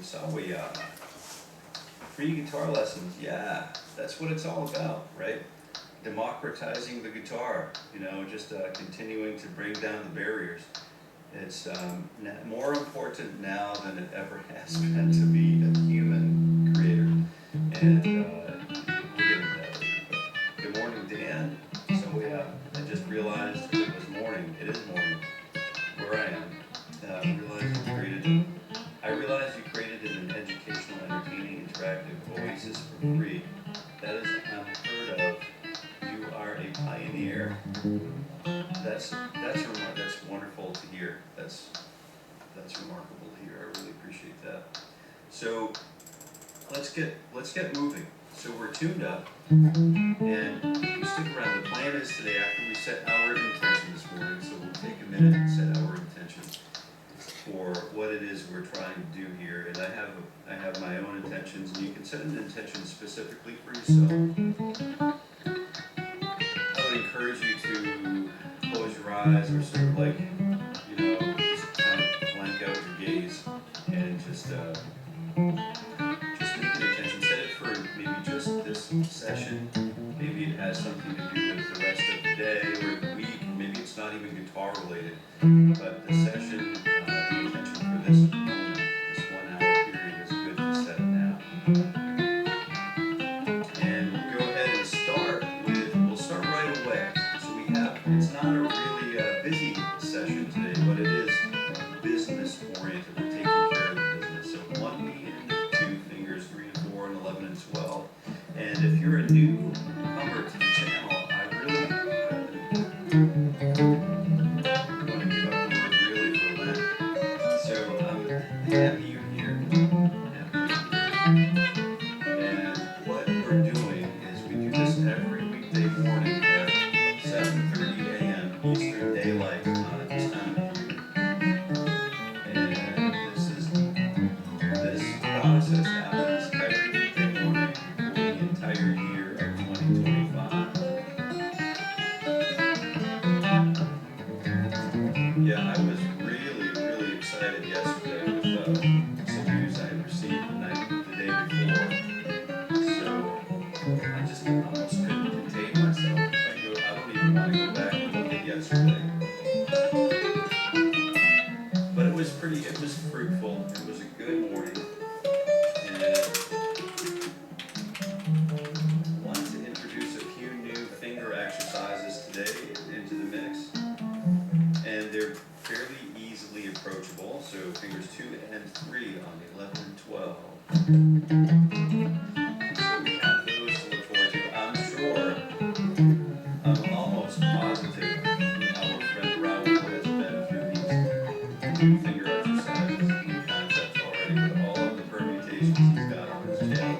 So free guitar lessons, yeah, that's what it's all about, right? Democratizing the guitar, just continuing to bring down the barriers. It's more important now than it ever has been to be a human creator. And we'll get into that later. But good morning, Dan. So I just realized it was morning. It is morning where I am. I realized you created an educational, entertaining, interactive oasis for free. That is unheard of. You are a pioneer. That's wonderful to hear. That's remarkable to hear. I really appreciate that. So let's get moving. So we're tuned up, and you stick around. The plan is today, after we set our intention this morning, so we'll take a minute and set our intention for what it is we're trying to do here. And I have my own intentions, and you can set an intention specifically for yourself. I would encourage you to close your eyes, or sort of like, just kind of blank out your gaze, and just make an intention. Set it for maybe just this session. Maybe it has something to do with the rest of the day or the week. Maybe it's not even guitar related, but the session, the intention for this moment, this 1 hour period is good to set now. And we'll go ahead and we'll start right away. So it's not a really busy session today, but it is business oriented. We're taking care of the business. So 1 and 2 fingers, 3 and 4 and 11 and 12. And if you're a newcomer to the channel, I really want to give up the word really for Lent. So I'm happy you're here. And what we're doing is we do this every weekday morning at 7:30 a.m. Eastern Daylight Time, this time of year. And this process happens every weekday morning for the entire year of 2025. Yeah, I was really, really excited yesterday with some news I had received the day before. So I almost couldn't contain myself. I don't even want to go back and look at yesterday. But it was fruitful. It was a good morning. And I wanted to introduce a few new finger exercises today into the mix. And they're fairly easily approachable. So fingers 2 and 3 on the 11 and 12. So we have those to look forward to. I'm almost positive our friend Raul has been through these new finger exercises, new concepts already, with all of the permutations he's got on his channel.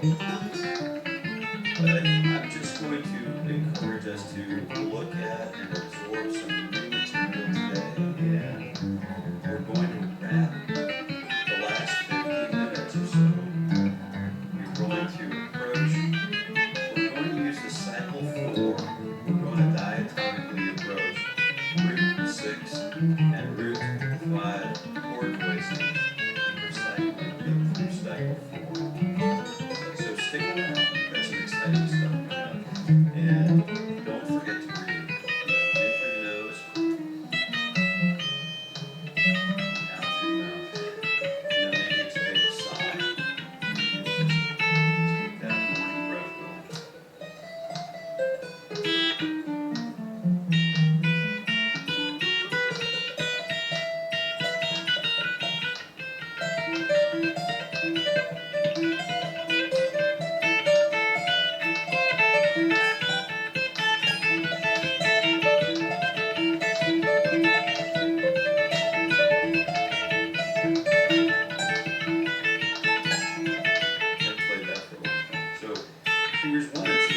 But I'm just going to encourage us to look at and absorb some new material today, and we're going to wrap the last 15 minutes or so. We're going to use the cycle 4. We're going to diatomically approach root 6 and root 5 chord voices, and we're cycling through cycle 4. So stick around. That's some exciting stuff coming up. And don't forget to breathe. In through the nose, out through the mouth. Maybe it's a big sigh. Keep that morning breath going. Fingers 1 and 2,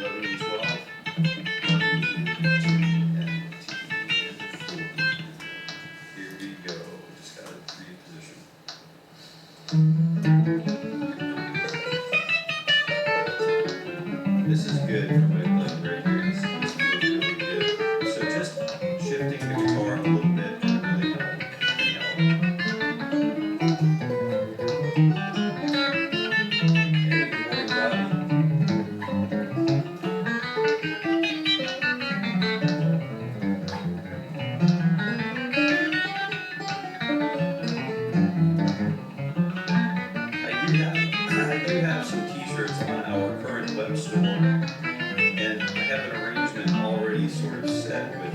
11 and 12, 1 E, 2 and T and 4. Here we go. Just got to reposition. This is good for my leg right here. This feels really good. So just shifting the guitar a little bit can really help. I do have some t-shirts on our current web store, and I have an arrangement already sort of set with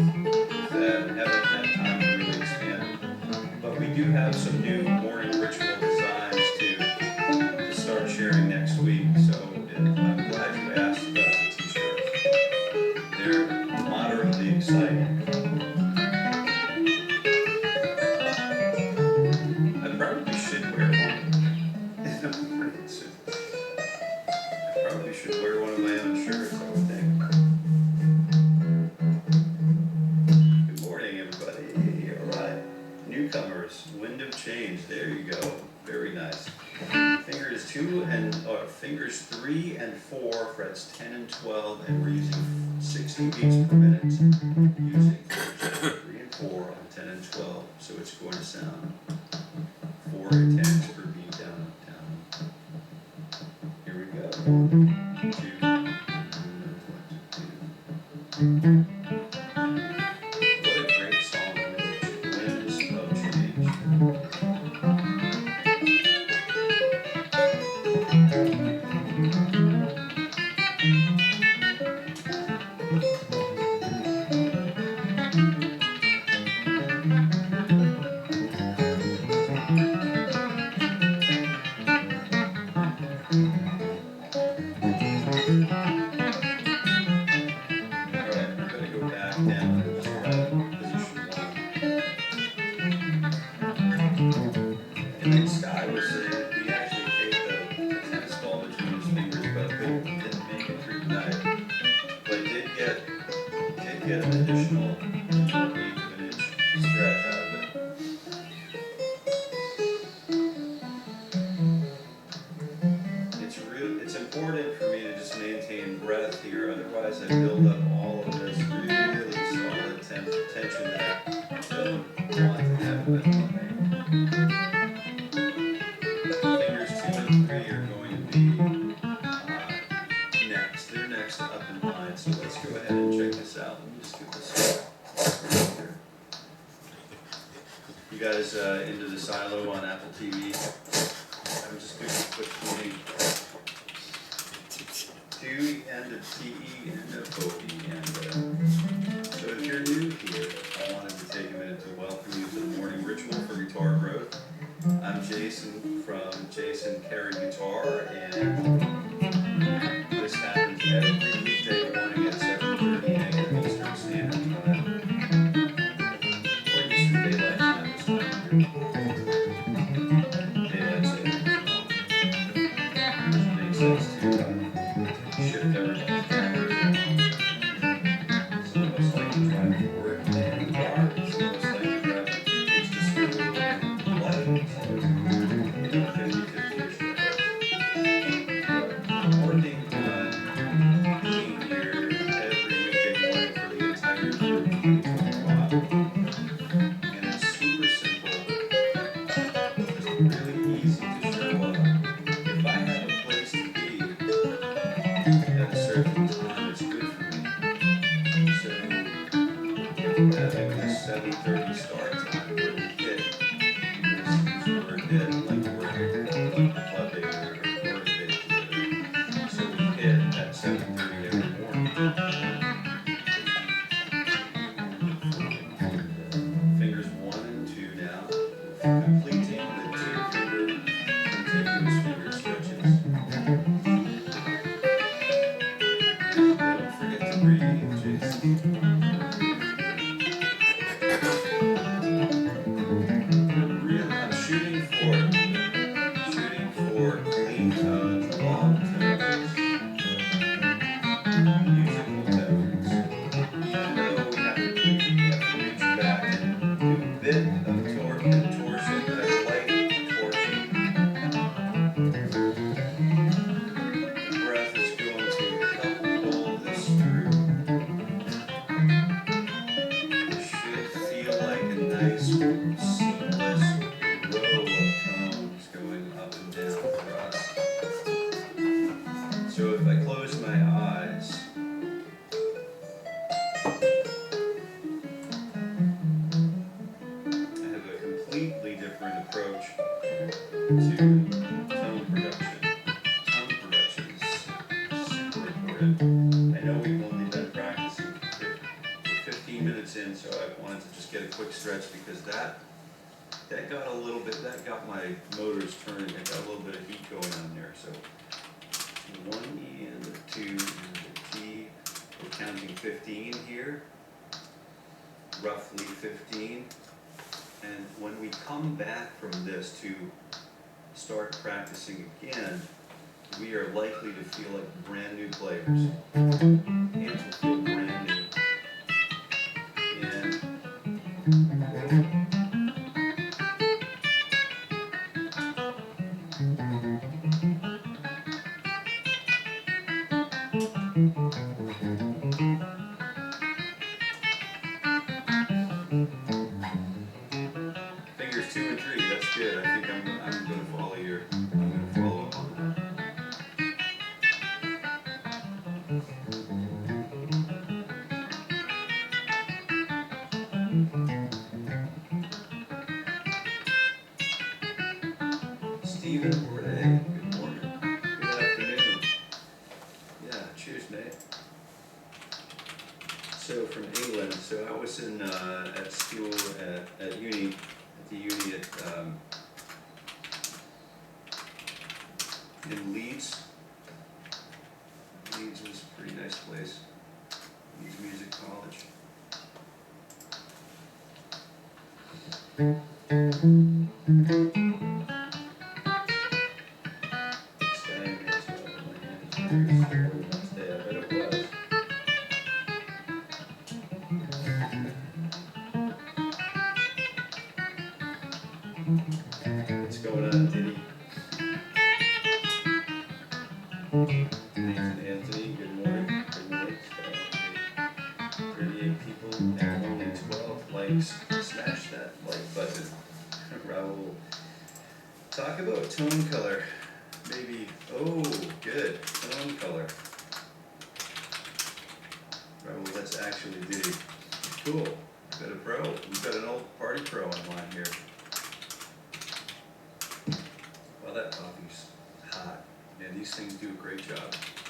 that. I haven't had time to really expand. But we do have some new morning ritual designs to start sharing next week, so I'm glad you asked about the t-shirts. They're moderately exciting. I probably should wear one. I probably should wear one of my own shirts, I would think. Good morning, everybody. All right. Newcomers, wind of change. There you go. Very nice. Fingers 3 and 4, frets 10 and 12, and we're using 60 beats per minute. Using fingers 3 and 4 on 10 and 12, so it's going to sound 4 and 10 per beat down, down. Here we go. 1, 2, 1, 2. What a great song, Winds of Change. Get an additional 1/8 of an inch stretch out of it. It's important for me to just maintain breath here, otherwise I build up all of this really solid tension that I don't want to have in my Fingers 2 and 3 are going to be next. They're next up in line, so let's go ahead and check this out. Let me just get this here. You guys into the silo on Apple TV? I'm just doing a quick cleaning. Do end of TE, end of OE, and so if you're new here, I wanted to take a minute to welcome you to the morning ritual for guitar growth. I'm Jason from Carey Guitar, and this happens every weekday morning at 7:30 a.m. Eastern Standard Time, or Eastern Daylight Time this time of year. Daylight savings time. Which makes sense to shift everybody's calendar. Some of us like to drive to work in the car, some of us like to drive kids to school and light. So, 50-50-ish. Working on being here every weekday morning for the entire year of 2025. And it's super simple, just really easy to show up. If I have a place to be at a certain time, it's good for me. So, having this 7:30 start time where we hit, because we're hit like we're club day or recording day together. So we hit at 7:30 every morning. Fingers 1 and 2 now, completing the 2-finger continuous finger stretches. Don't forget to breathe, Jason. I'm shooting for to tone production. Tone production is super important. I know we've only been practicing for 15 minutes in, so I wanted to just get a quick stretch because that got a little bit, that got my motors turning. I got a little bit of heat going on there. So 1E and the 2 and the T. We're counting 15 here, roughly 15. And when we come back from this to start practicing again, we are likely to feel like brand new players. Hands will feel brand new. And fingers 2 and 3, that's good. I think I'm going to follow I'm going to follow up on that. Stephen Ray, good morning. Good afternoon. Yeah, cheers, Nate. So from England, so I was at school at the uni in Leeds. Leeds was a pretty nice place. Leeds Music College. What's going on, Diddy? Nathan Anthony, good morning. Good morning. 38 people and only 12 likes. Smash that like button. Raul. Talk about tone color. Maybe, oh, good. Tone color. Raul, that's actually Diddy. Cool. Got a pro. We've got an old party pro online here. Well, that coffee's hot. Man, these things do a great job. I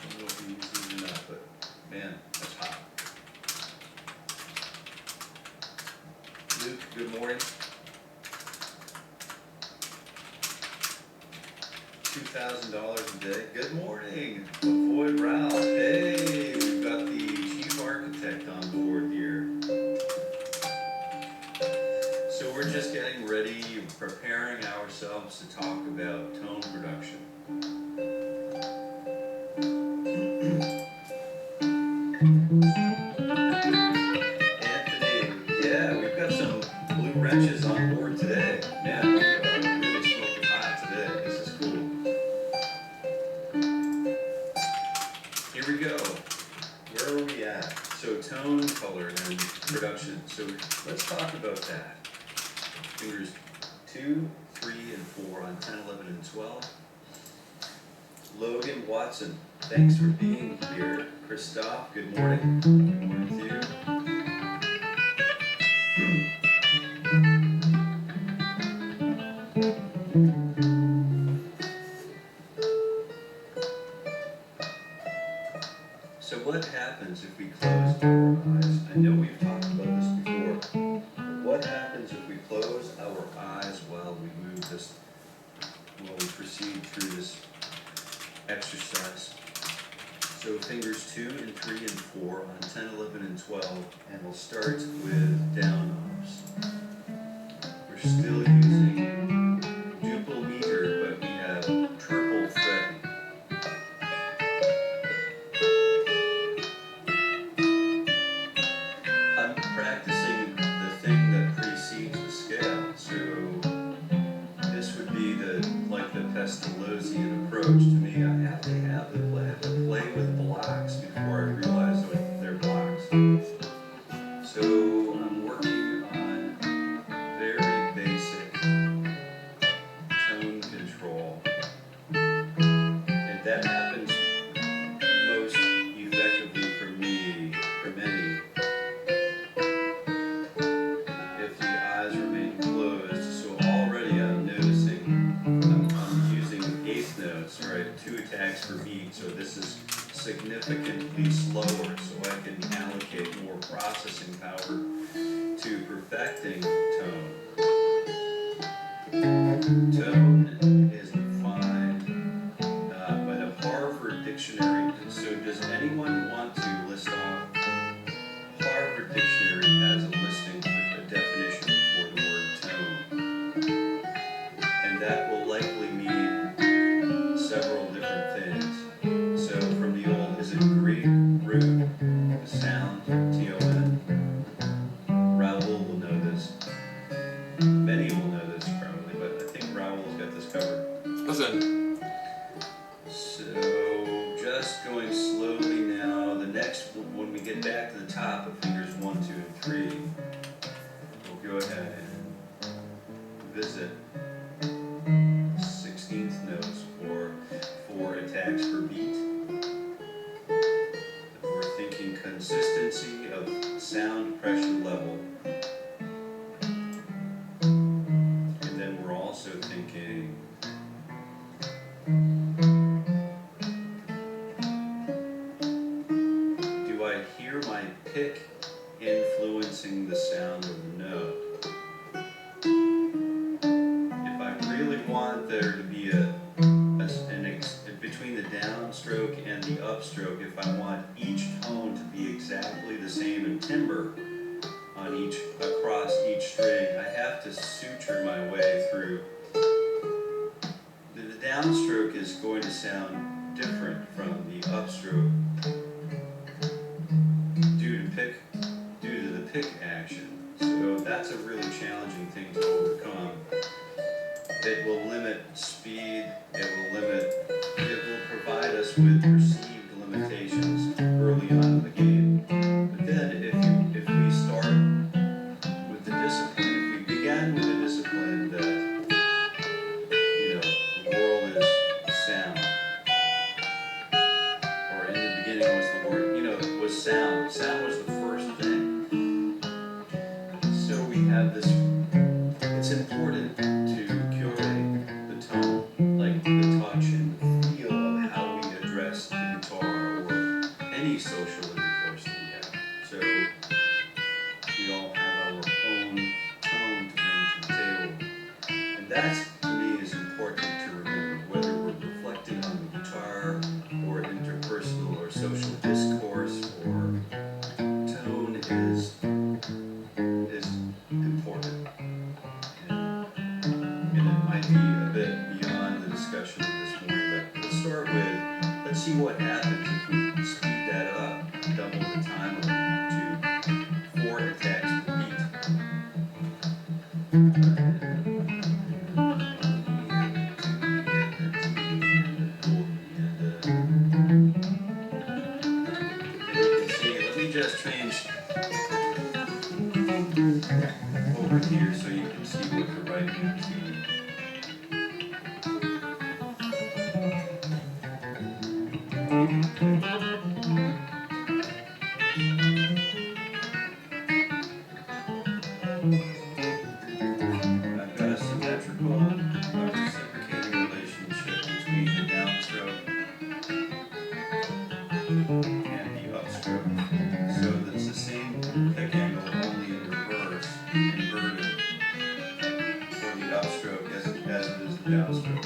don't know if you use these or not, but man, that's hot. Luke, good morning. $2,000 a day. Good morning. Avoid Ralph. Hey, we've got the chief architect on board here. So we're just getting ready, preparing ourselves to talk about tone production. Anthony, yeah, we've got some blue wrenches on board today. Man, we are really smoking hot today. This is cool. Here we go. Where are we at? So tone, color, and production. So let's talk about that. Fingers 2, 3, and 4 on 10, 11, and 12. Logan Watson, thanks for being here. Christoph, good morning. Good morning to you. So what happens if we close our eyes? I know we've talked about this before. What happens if we close our eyes while we proceed through this exercise? So fingers 2 and 3 and 4 on 10, 11, and 12, and we'll start with down arms. We're still using duple meter, but we have triple fretting. I'm practicing the thing that precedes the scale, so this would be the Pestalozzian approach. To me, I have to play with blocks before I realize that they're blocks. So I'm working on very basic tone control, and that happens most effectively for many, if the eyes remain closed. So already I'm noticing I'm attacks per beat, so this is significantly slower, so I can allocate more processing power to perfecting tone. Tone is fine, but a Harvard dictionary, so does anyone want to list off? Harvard dictionary has a listing for a definition for the word tone, and that will likely mean several different things. So from the old, is it Greek root, sound, T-O-N? Raoul will know this. Benny will know this probably, but I think Raoul's got this covered. Listen. So just going slowly now. The next, when we get back to the top of fingers 1, 2, and 3, we'll go ahead and visit 16th notes for 4 attacks per beat. We're thinking consistency of sound pressure level. And then we're also thinking do I hear my pick influencing the sound of the note? If I really want there to be between the downstroke and the upstroke, if I want each tone to be exactly the same in timbre on across each string, I have to suture my way through. The downstroke is going to sound different from the upstroke due to the pick action. So that's a really challenging thing to overcome. It will limit speed, it will provide us with perceived limitations early on in the game. But then if we start with the discipline, if we began with the discipline that, the world is sound, or in the beginning was the word, was sound. Sound was the first thing. So we have this, it's important to curate the tone, like the touch and the feel of how we address the guitar or any social intercourse that we have. So we all have our own tone to bring to the table. And that, to me, is important to remember, whether we're reflecting on the guitar or interpersonal or social discourse, or tone is important. And it might be a bit beyond the discussion of this morning, but let's see what happens if we speed that up, double the time to 4 attacks per beat. Just change over here so you can see what the right hand's doing. I've got a symmetrical, reciprocating relationship between the downstroke and the upstroke. So that's the same pick angle, only in reverse, inverted, for the upstroke as it is the downstroke.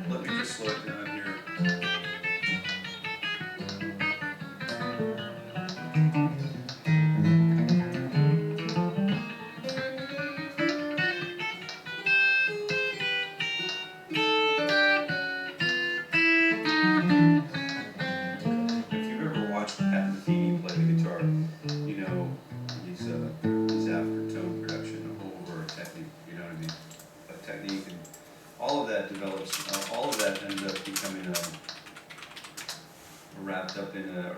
Let me just slow it down here. He's after tone production over technique, you know what I mean? But technique and all of that develops, all of that ends up becoming wrapped up in a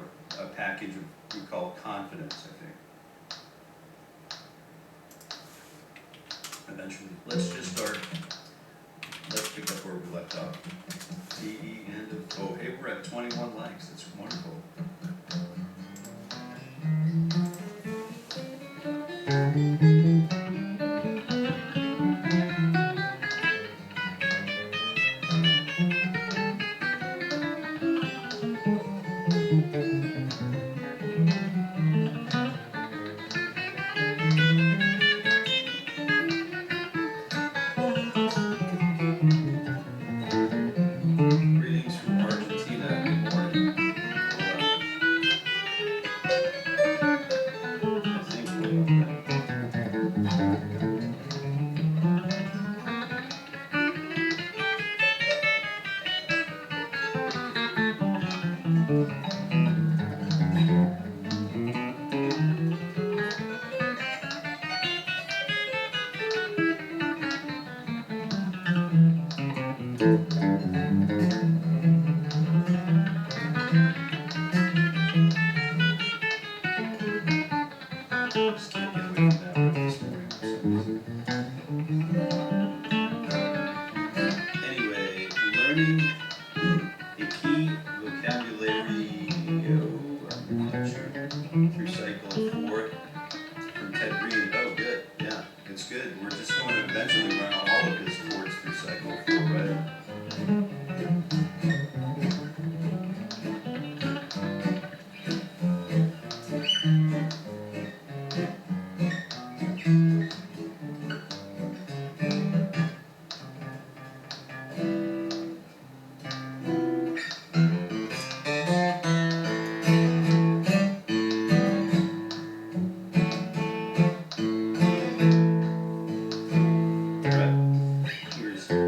package we call confidence, I think. Eventually. Let's just start, let's pick up where we left off. D, E, end of, oh, hey, we're at 21 likes, that's wonderful. Just can't get away from that word this morning for some reason. Anyway, learning a key vocabulary, I'm not sure, through cycle 4 from Ted Green. Oh, good. Yeah, it's good. We're just going to eventually run all of his chords through cycle 4, right?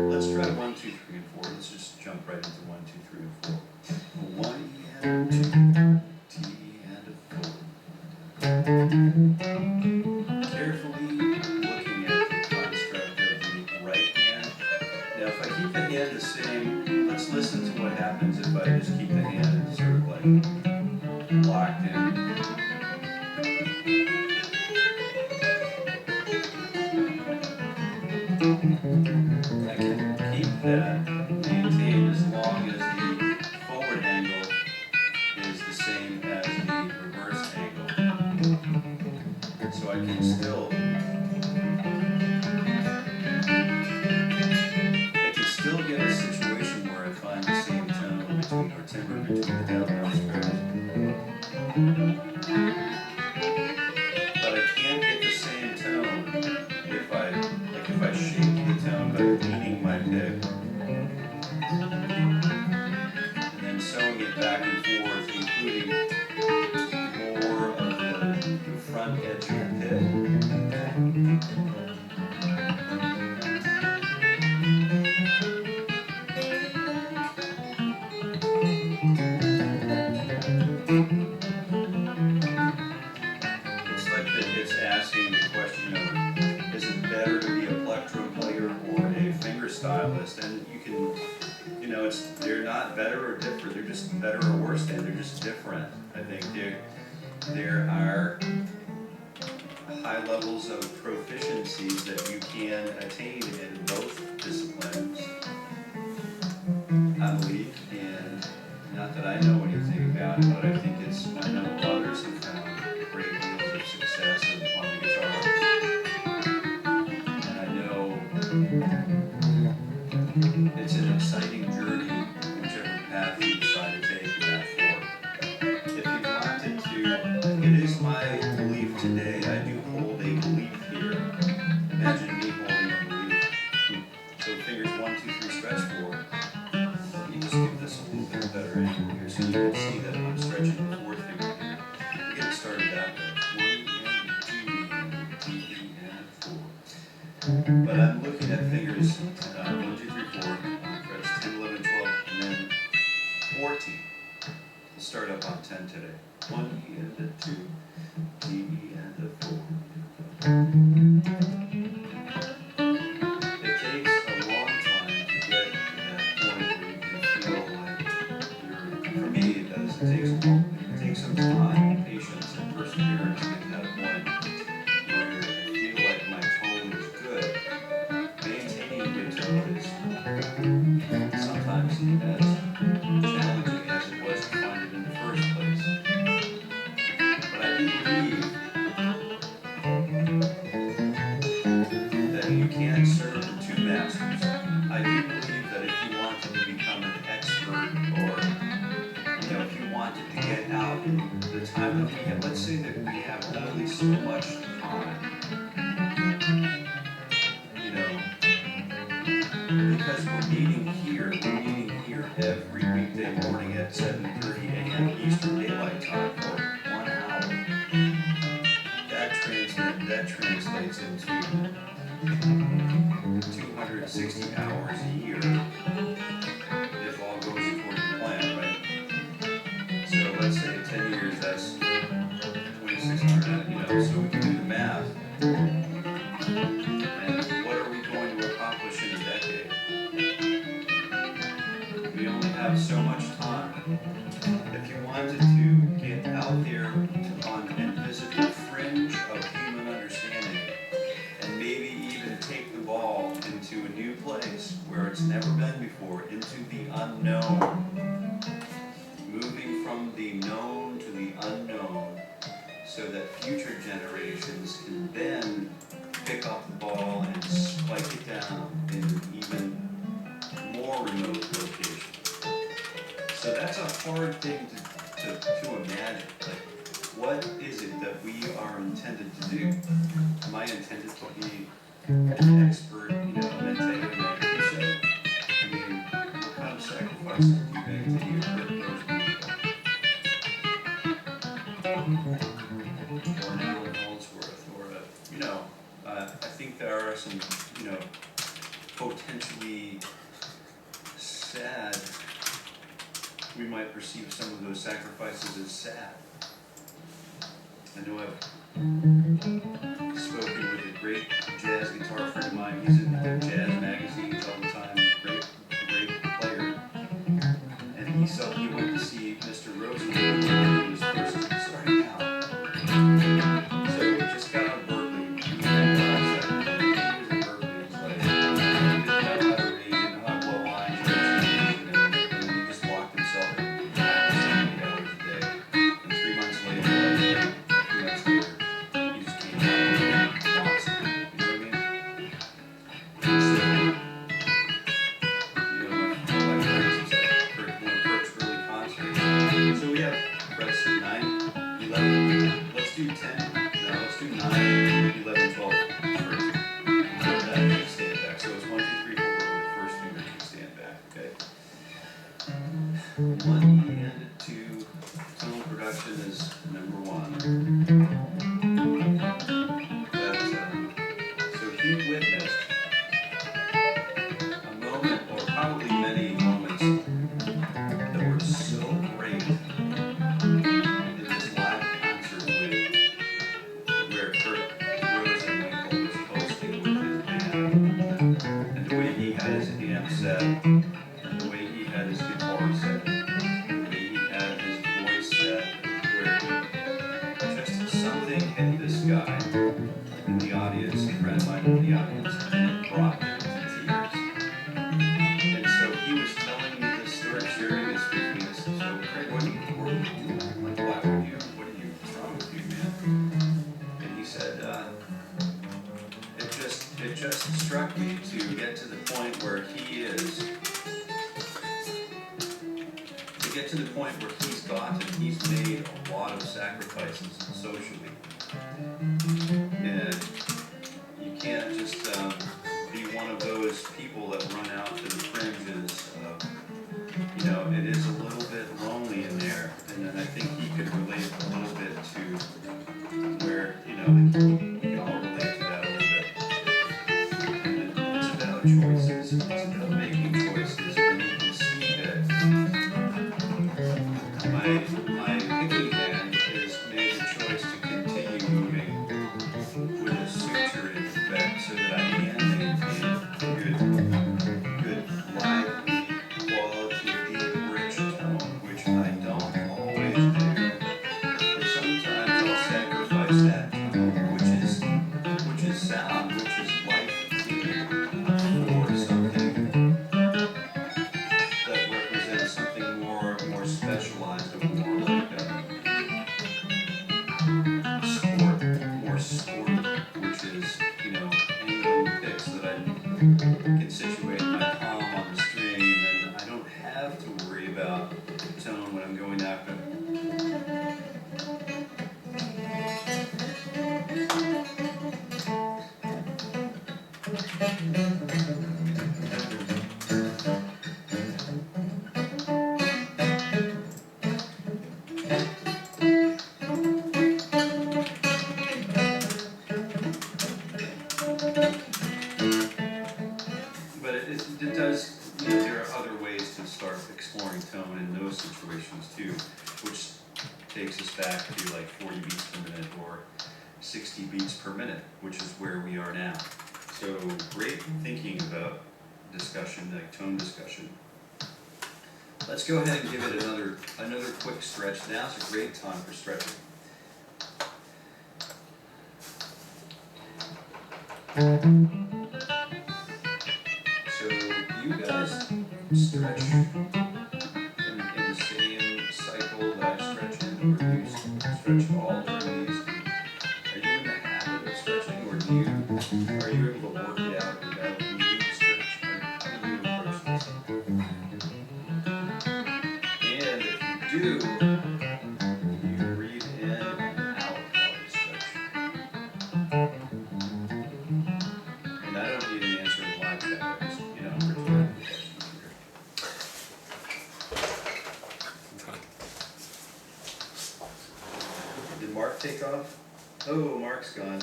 Let's try 1, 2, 3, and 4. Let's just jump right into 1, 2, 3, and 4. 1 and 2, T and 4. Carefully looking at the construct of the right hand. Now, if I keep the hand the same, let's listen to what happens if I just keep the hand sort of like locked in. I can keep that maintained as long as the forward angle is the same as the reverse angle. So I can still get a situation where I find the same tone between or timbre between the down and up strings. But I can't get the same tone if I shake the tone by leaning my pick and then sewing it back and forth, including more of the front edge of the pick. It's asking the question of, is it better to be a plectrum player or a finger stylist? And you can, they're not better or different, they're just better or worse than, they're just different. I think there are high levels of proficiencies that you can attain in both disciplines, I believe, and not that I know anything about it, but I think I know others have found great deals of success on the guitar. And I know it's an exciting journey, whichever path you decide to take in that fork. If you wanted to, it is my belief today, I do hold a belief here. Imagine me holding a belief. So fingers 1, 2, 3, stretch 4. Let me just give this a little bit better angle here so you can see that I'm stretching the fourth finger here. We'll get it started that way. 1 and 2 and 3 and 4. But I'm looking at fingers 1, 2, 3, 4, frets 10, 11, 12, and then 14. We'll start up on 10 today. 1 and a 2, D and a 4. It takes a long time to get to that point where you can feel like for me it does, it takes some time, patience, and perseverance to get to that point where I feel like my tone is good. Maintaining a good tone is sometimes as challenging as it was to find it in the first place. But I do believe that you can't serve the two masters. I do believe that if you wanted to become an expert, or if you wanted to get out in the time that we have, let's say that we have only so much time, because we're meeting here every weekday morning at 7:30 a.m. Eastern Daylight Time for 1 hour. That translates into 260 hours a year, if all goes according to plan, right? So let's say 10 years, that's 2,600, so we can do the math. And what are we going to accomplish in a decade? have so much time. If you wanted to get out there and visit the fringe of human understanding, and maybe even take the ball into a new place where it's never been before, into the unknown, moving from the known to the unknown, so that future generations can then pick up the ball and spike it down in even more remote locations. So that's a hard thing to imagine. Like, what is it that we are intended to do? Am I intended to be an expert, meditator, meditation? I mean, what kind of sacrifices do you make to your those people? Or an Alan Holdsworth, or I think there are some, potentially sad. We might perceive some of those sacrifices as sad. I know I've spoken with a great jazz guitar friend of mine. He's in jazz magazines all the time. Great player. And he suddenly went to see Mr. Rosenberg when he was first starting out. So he just got out of Berkeley. He was in Berkeley. He's like, he didn't know how to read, didn't know how to blow lines, and he just locked himself in 8 hours a day. And 3 months later, he just came out and lost it. You know what I mean? So, my friends said, one of Kirk's early concerts. So we have press 9, 11, let's do 10, no, let's do 9, 11, 12, 13. That stand back. So it's 1, 2, 3, 4, the first 2 minutes stand back, okay? 1 and 2, tone production is number 1. So he witnessed a moment, or probably many moments, that were so great in this live concert where Kurt Rosenwinkel was hosting with his band, and the way he had his amp set, and the way he had his guitar set, the way he had his voice set, where just something hit this guy in the audience, a friend of mine in the audience, and it brought him to tears. And so he was telling me this story, sharing this with me. So, Craig, what are you doing? Like, what what's wrong with you, man? And he said, it just struck me to get to the point where he is, to get to the point where he's made a lot of sacrifices socially. And you can't just be one of those people that run out to the fringes. It is a little bit lonely in there, and then I think he could relate a little bit to where, we can all relate to that a little bit. And it's about choices. It's about making choices, and you can see that my picking hand has made a choice to continue moving with a suture in effect so that I can maintain good lively quality, deep, rich tone, which I don't always do. But sometimes I'll sacrifice that tone, which is sound, which is life-giving, for something that represents something more specialized, or more like more sport, which is, angling picks that I can situate my palm on the string, and I don't have to worry about tone when I'm going after. But it does, there are other ways to start exploring tone in those situations too, which takes us back to like 40 beats per minute or 60 beats per minute, which is where we are now. So great thinking about discussion, like tone discussion. Let's go ahead and give it another quick stretch. Now's a great time for stretching. So you guys stretch in the same cycle that I stretch in, or do you stretch all during these? Are you in the habit of stretching, or are you able to work it out without needing to stretch? How do you approach this? And if you do you breathe in and out while you stretch? And I don't need an answer in live chat, I just, rhetorical questions here. Did Mark take off? Oh, Mark's gone.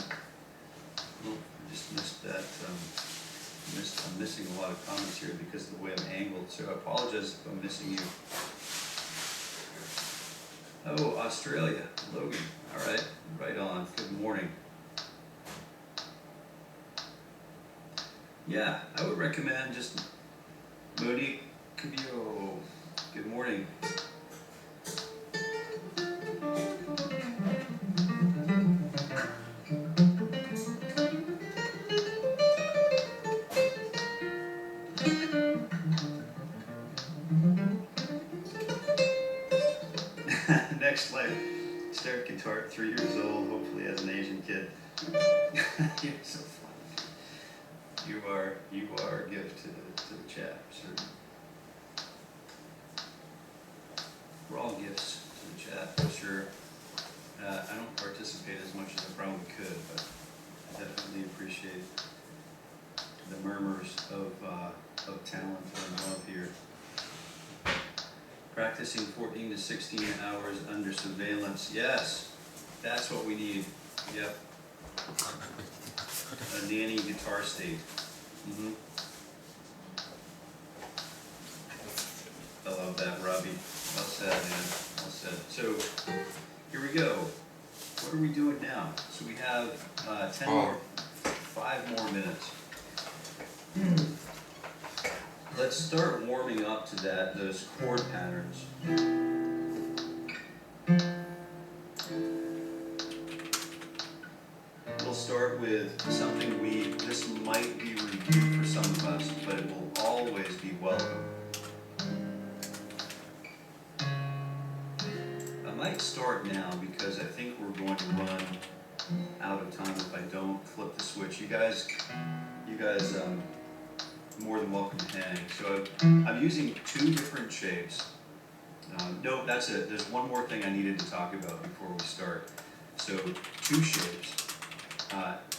Oh, I just missed that. I'm missing a lot of comments here because of the way I'm angled, so I apologize if I'm missing you. Oh, Australia, Logan. All right, right on. Good morning. Yeah, I would recommend just Monique Cabillo. Good morning. Next life, Start Guitar, 3 years old, hopefully as an Asian kid. You're so funny. You are a gift to the chat, certainly. We're all gifts to the chat, for sure. I don't participate as much as I probably could, but I definitely appreciate the murmurs of talent and love here. Practicing 14 to 16 hours under surveillance. Yes, that's what we need. Yep. A nanny guitar state. Mm-hmm. I love that, Robbie. Well said, man. Well said. So, here we go. What are we doing now? So we have 5 more minutes. Let's start warming up to those chord patterns. We'll start with something this might be reviewed for some of us, but it will always be welcome. I might start now because I think we're going to run out of time if I don't flip the switch. You guys, more than welcome to hang. So I'm using 2 different shapes. No, that's it. There's one more thing I needed to talk about before we start. So 2 shapes.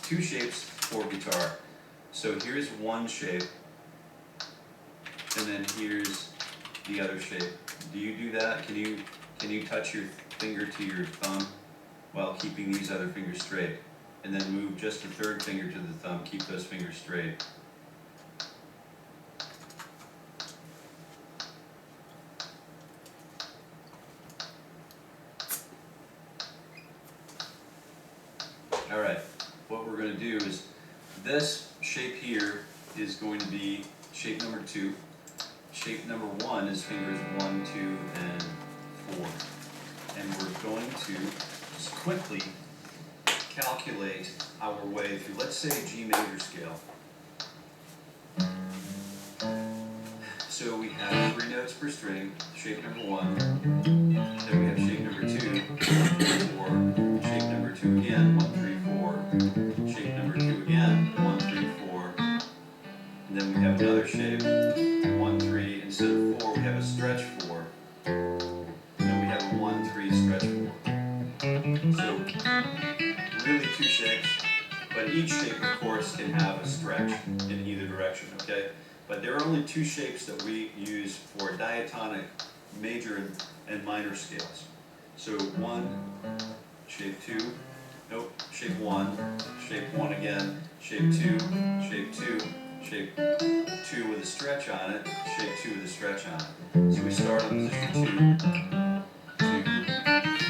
2 shapes for guitar. So here's one shape, and then here's the other shape. Do you do that? Can you touch your finger to your thumb while keeping these other fingers straight? And then move just the 3rd finger to the thumb. Keep those fingers straight. All right, what we're going to do is this shape here is going to be shape number 2. Shape number 1 is fingers 1, 2, and 4. And we're going to just quickly calculate our way through, let's say, G major scale. So we have 3 notes per string, shape number 1. Then we have shape number 2, 4, shape number 2 again, 1, 3, 4, shape number 2 again, 1, 3, 4, and then we have another shape, 1, 3, instead of 4 we have a stretch 4, and then we have a 1, 3 stretch 4. So really 2 shapes, but each shape of course can have a stretch in either direction, okay? But there are only 2 shapes that we use for diatonic major and minor scales. So 1, shape 2, nope, shape 1, shape 1 again, shape 2, shape 2, shape 2 with a stretch on it, shape 2 with a stretch on it. So we start on position 2, 2, 4,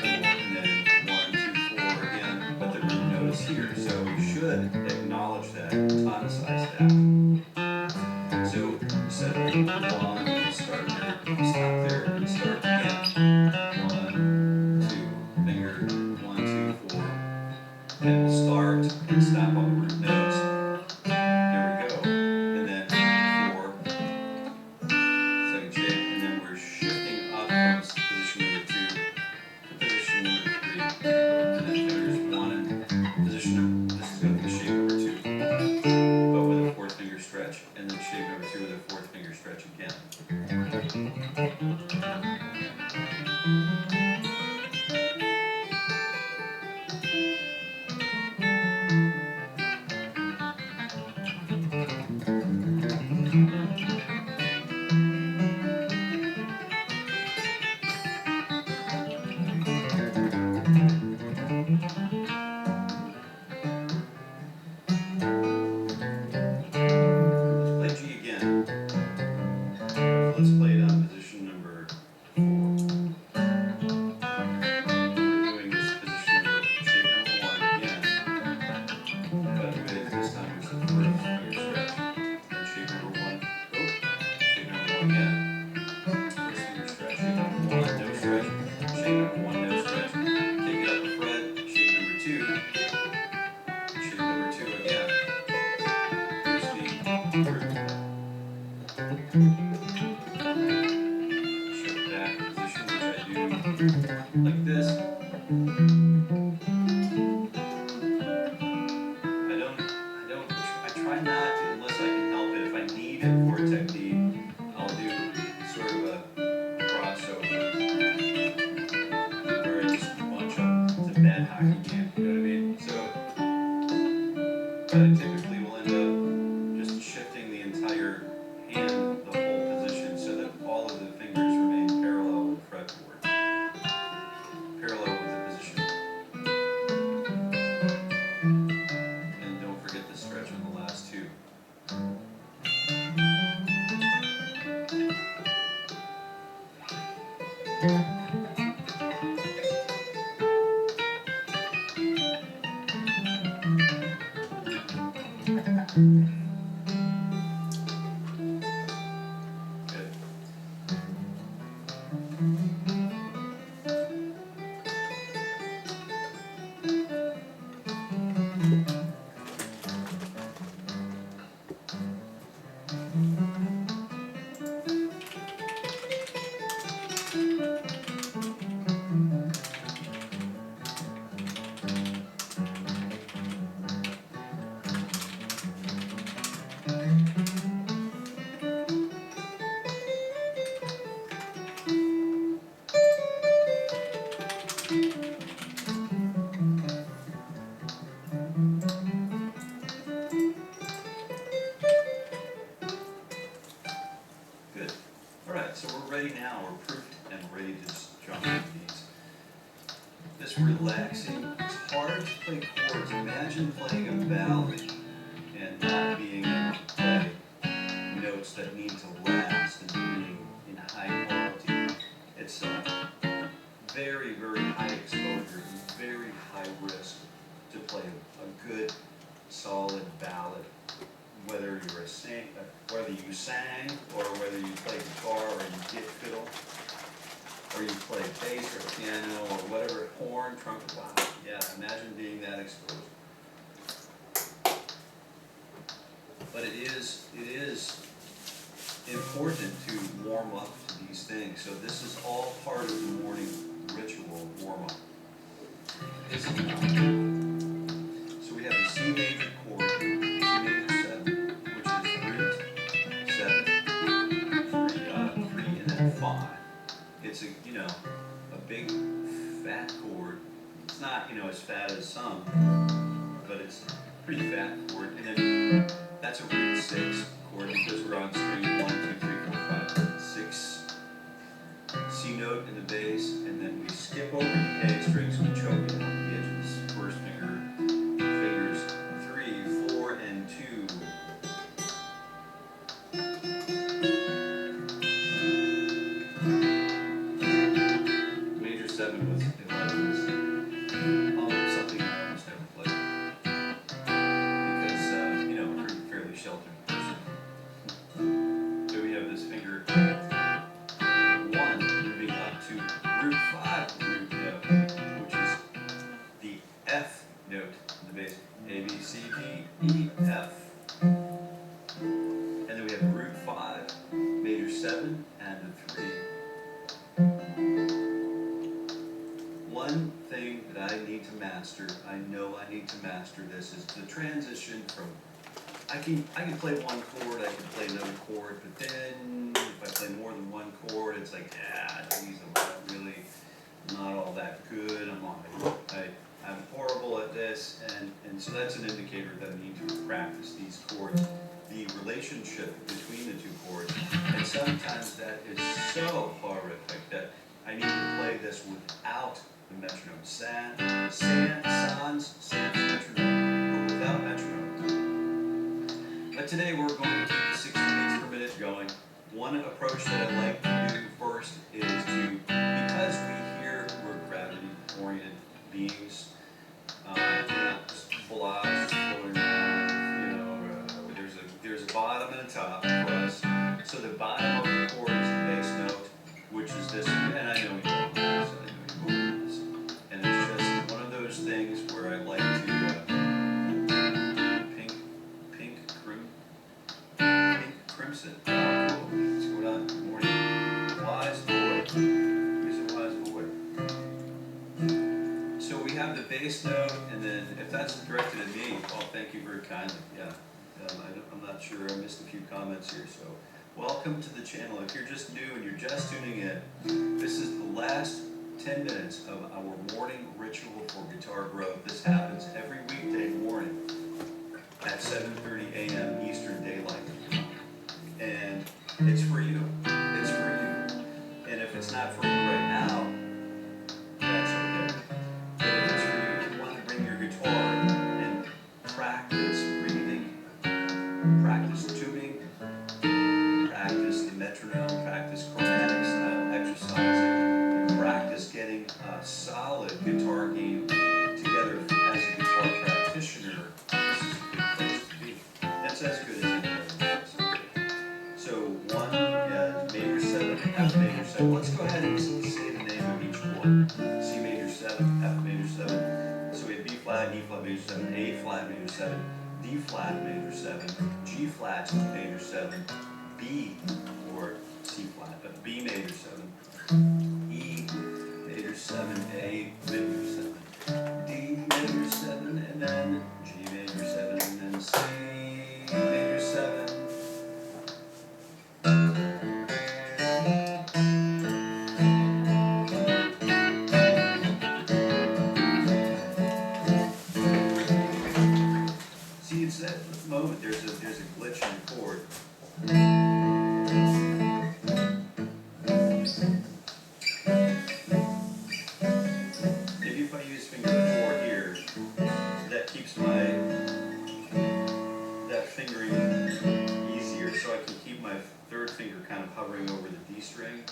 and then 1, 2, 4 again, but the root note is here, so we should acknowledge that, tonicize that. So set one, and start there, stop there, and start again. 1, 2, finger, 1, 2, 4. And we'll start and stop on the root notes. There we go. And then 4, second shape, and then we're shifting up from position number 2 to position number 3. And then fingers 1 and position, this is going to be shape number 2. But with a 4th finger stretch, and then shape number 2 with a 4th finger stretch again. Let's play G again. Let's play it on position number 4. We're doing this position number, shape number 1 again. But this time it's the 1st finger stretch. And shape number 1. Oh, shape number 1 again. 1st finger stretch. Shape number 1, no stretch. Shape number 1, no stretch. Take it up a fret. Shape number 2. Shape number 2 again. Here's the root. Shift back position, which I do like this. I try not to, unless I can help it. If I need it for a technique, I'll do sort of a crossover where I just bunch up to bad hockey game, you know what I mean? So, but I typically will end up just shifting the entire hand, the whole position, so that all of the fingers remain parallel with the fretboard. Parallel with the position. And don't forget the stretch on the last 2. Good. Good. All right, so we're ready now. We're proof and ready to just jump into these. This relaxing, it's hard to play chords. Imagine playing a ballad and not being able to play notes that need to last and being in high quality. It's a very, very high exposure, very high risk to play a good, solid ballad. Whether you're whether you sang, or whether you play guitar, or you get fiddle, or you play bass or piano, or whatever, horn, trumpet, wow, yeah, imagine being that exposed. But it is important to warm up to these things. So this is all part of the morning ritual warm-up. So we have the C major chord, C major 7, which is root 7, 3, and then 5. It's a big fat chord. It's not as fat as some, but it's a pretty fat chord. And then that's a root 6 chord because we're on string 1, 2, 3, 4, 5, 6. C note in the bass, and then we skip over the A strings and choke it on the edge of this first finger. Fingers 3, 4, and 2. Major 7 was 11. Something I almost never played because I'm a fairly sheltered person. Do we 7 and the 3. One thing that I need to master, I know I need to master this, is the transition from, I can play one chord, I can play another chord, but then if I play more than one chord, it's like, geez, I'm really not all that good. I'm horrible at this, and so that's an indicator that I need to practice these chords, the relationship between the two chords, and sometimes that is so horrific that I need to play this without the metronome. Sans metronome, but without metronome. But today we're going to keep the 60 beats per minute going. One approach that I like to do first is to, because we hear we're gravity-oriented beings, we're not just blobs just floating around, there's a bottom and a top for us. So the bottom of the chord is the bass note, which is this, and I know you know this, and it's just one of those things where I like to pink crimson. Oh, cool. What's going on? Good morning. Wise boy. He's a wise boy. So we have the bass note, and then if that's directed at me, well, thank you very kindly. Yeah. I'm not sure, I missed a few comments here, so welcome to the channel. If you're just new and you're just tuning in, this is the last 10 minutes of our morning ritual for guitar growth. This happens every weekday morning at 7:30 a.m. Eastern Daylight. And it's for you. It's for you. And if it's not for you right now, that's okay. But if it's for you, if you want to bring your guitar and practice breathing, practice tuning, practice the metronome, practice chromatic style exercising, and practice getting a solid guitar game together as a guitar practitioner, this is a good place to be. That's as good as any other place. So 1, major 7, F major 7. Let's go ahead and say the name of each chord. C major 7, F major 7. So we have B flat, E flat major 7, A flat major 7, D flat major 7, G flat major 7, B or C flat, but B major 7, E major 7, A major 7, D major 7, and then G major 7, and then C major 7. See, it's that moment, there's a glitch in the chord. Maybe if I use finger 4 here, that keeps that fingering easier, so I can keep my third finger kind of hovering over the D string.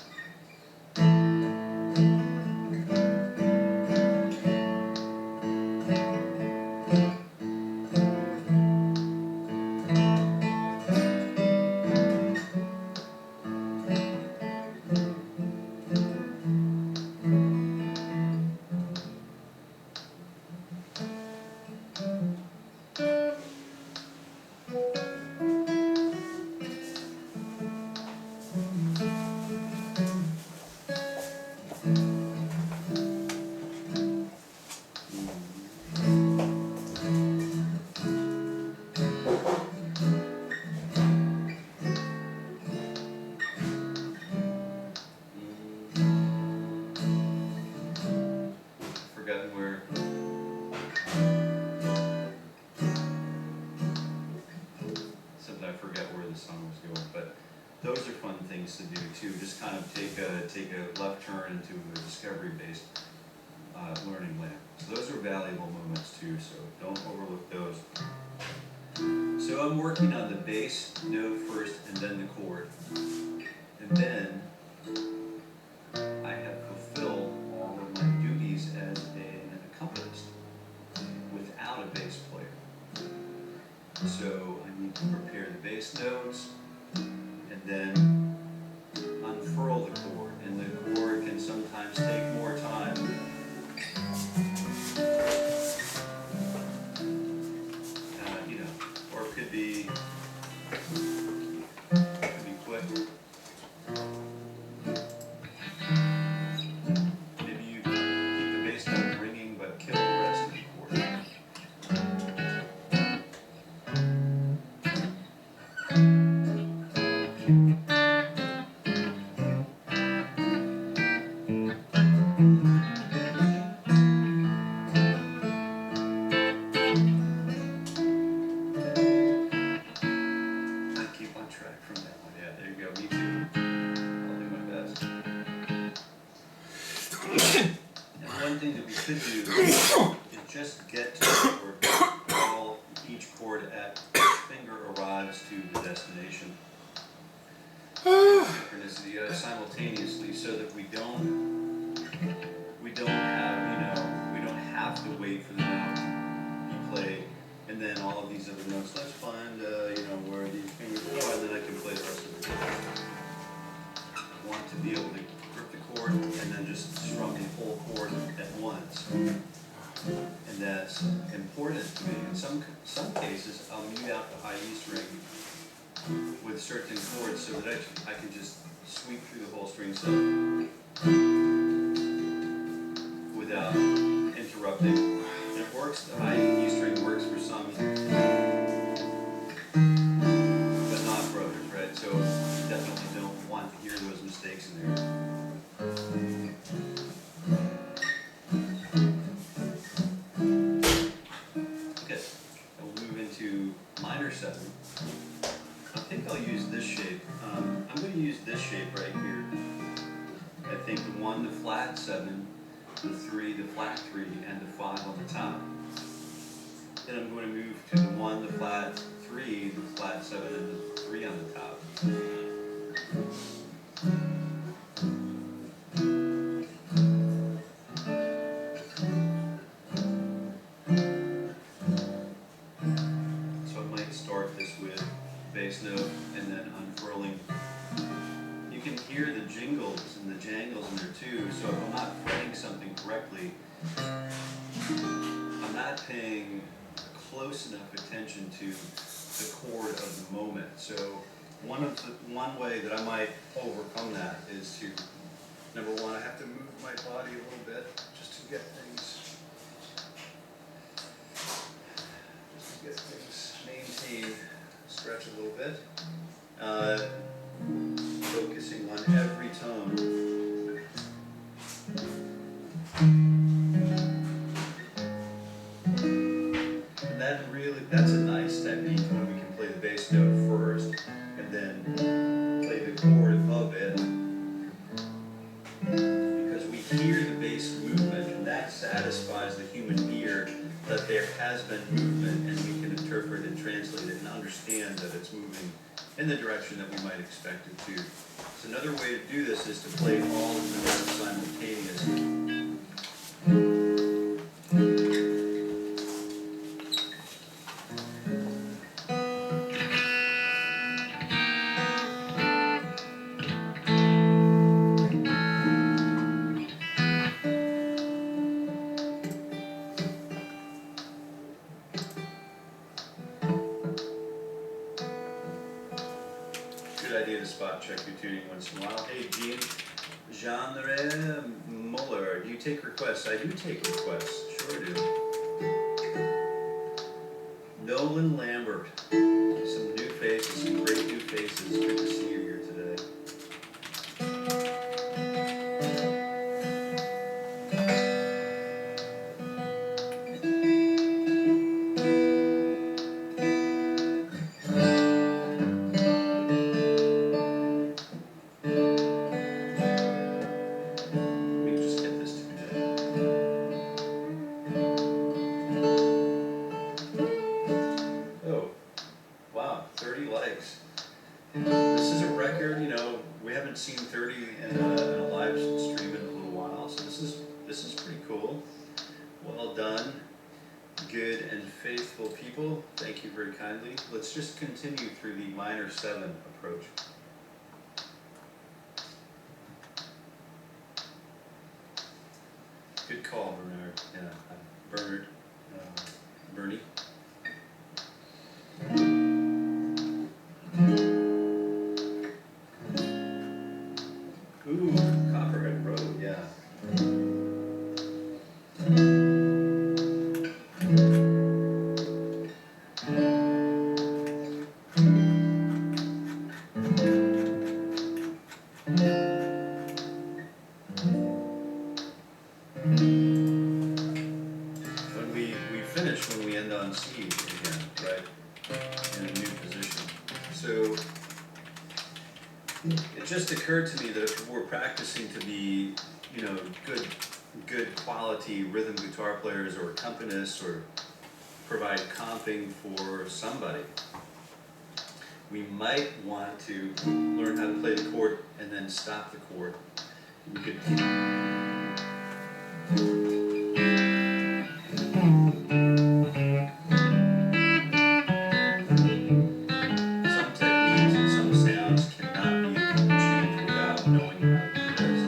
Forgotten where. Something I forget where the song was going, but those are fun things to do too. Just kind of take a left turn into a discovery-based learning land. So those are valuable moments too. So don't overlook those. So I'm working on the bass note first, and then the chord, and then I have fulfilled all of my duties as an accompanist without a bass player. So I need to prepare the bass notes and then unfurl the chord, and the chord can sometimes take more time. Or it could be quick. could do is just get to the chord, while each chord at each finger arrives to the destination. Synchronicity simultaneously, so that we don't have to wait for the note you play, and then all of these other notes. Let's find where these fingers go, and then I can play the rest of the chord. I want to be able to grip the chord and then just strum the whole chord at once, and that's important to me. In some cases, I'll mute out the high E string with certain chords so that I can just sweep through the whole string set without interrupting. And it works, the high E string works for some, but not for others, right? So you definitely don't want to hear those mistakes in there. Okay, I will move into minor 7. I think I'll use this shape. I'm going to use this shape right here. I think the 1, the flat 7, the 3, the flat 3, and the 5 on the top. Then I'm going to move to the 1, the flat 3, the flat 7, and the 3 on the top. So I might start this with bass note and then unfurling. You can hear the jingles and the jangles in there too, so if I'm not fretting something correctly, I'm not paying close enough attention to the chord of the moment. So one way that I might overcome that is to, number one, I have to move my body a little bit just to get things maintained, stretch a little bit. Focusing on every tone. And that's a nice technique when we can play the bass note first and then play the chord of it, because we hear the bass movement, and that satisfies the human ear that there has been movement, and we can interpret and translate it and understand that it's moving in the direction that we might expect it to. So another way to do this is to play all of the notes simultaneously. Good idea to spot check your tuning once in a while. Hey, Genre Muller, do you take requests? I do take requests, sure do. Nolan Lambert, some new faces, some great new faces. Good to see you here today. This is a record, we haven't seen 30 in a live stream in a little while, so this is pretty cool. Well done, good and faithful people. Thank you very kindly. Let's just continue through the minor 7 approach. Good call, Bernard. Yeah, Bernard. Bernie. Ooh, Copperhead Road, yeah. When we end on C again, right? In a new position. So it just occurred to me that if we're practicing to be, good good quality rhythm guitar players or accompanists or provide comping for somebody, we might want to learn how to play the chord and then stop the chord. We could some techniques and some sounds cannot be achieved without knowing how to do this.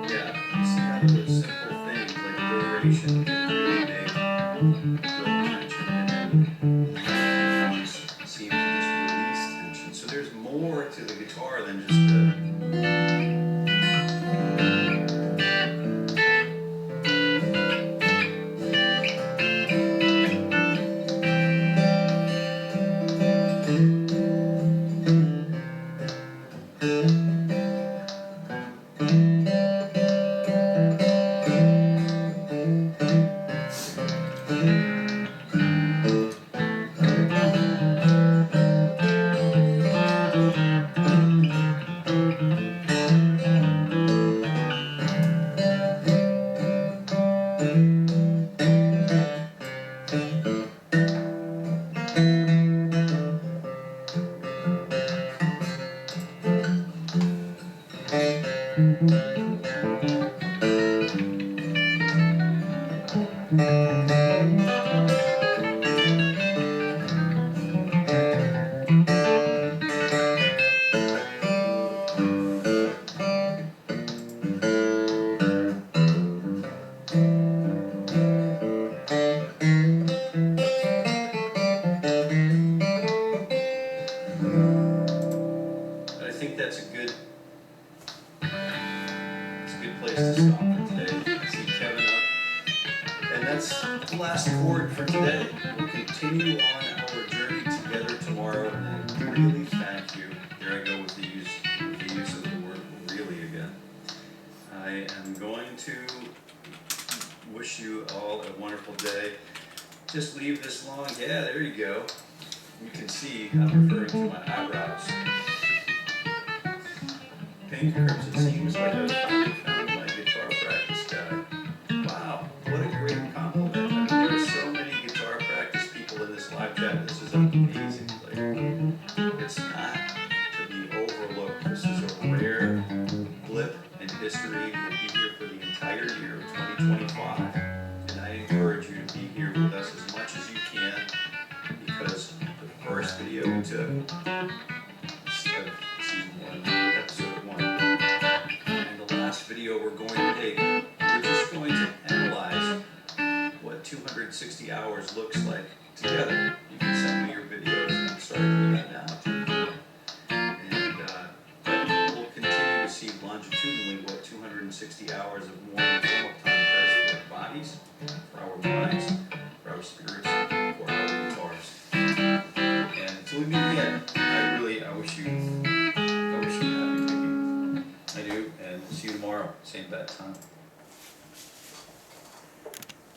Yeah, you see how those simple things like duration can really make build tension, and then drums seem to just release tension. So there's more to the guitar than just the. But I think that's a good place to stop for today. I see Kevin up. And that's the last chord for today. We'll continue on our journey together tomorrow, and I really thank you. Here I go with the use of the word really again. I am going to wish you all a wonderful day. Just leave this long. Yeah, there you go. You can see I'm referring to my eyebrows. Pink Crimson seems like I've finally found my guitar practice guy. Wow, what a great compliment. I mean, there are so many guitar practice people in this live chat. This is amazing. Like, it's not to be overlooked. This is a rare blip in history. We'll be here for the entire year of 2025. And I encourage you to be here with us as much as you can, because the first video we took, season 1, episode 1, and the last video we're going to take, we're just going to analyze what 260 hours looks like together. You can send me your videos, and I'm starting to do that now too. And but we'll continue to see longitudinally what 260 hours of morning warm-up time does for our bodies, for our minds, for our spirits, for our guitars. And until we meet again, I wish you happy picking. I do, and we'll see you tomorrow, same bad time.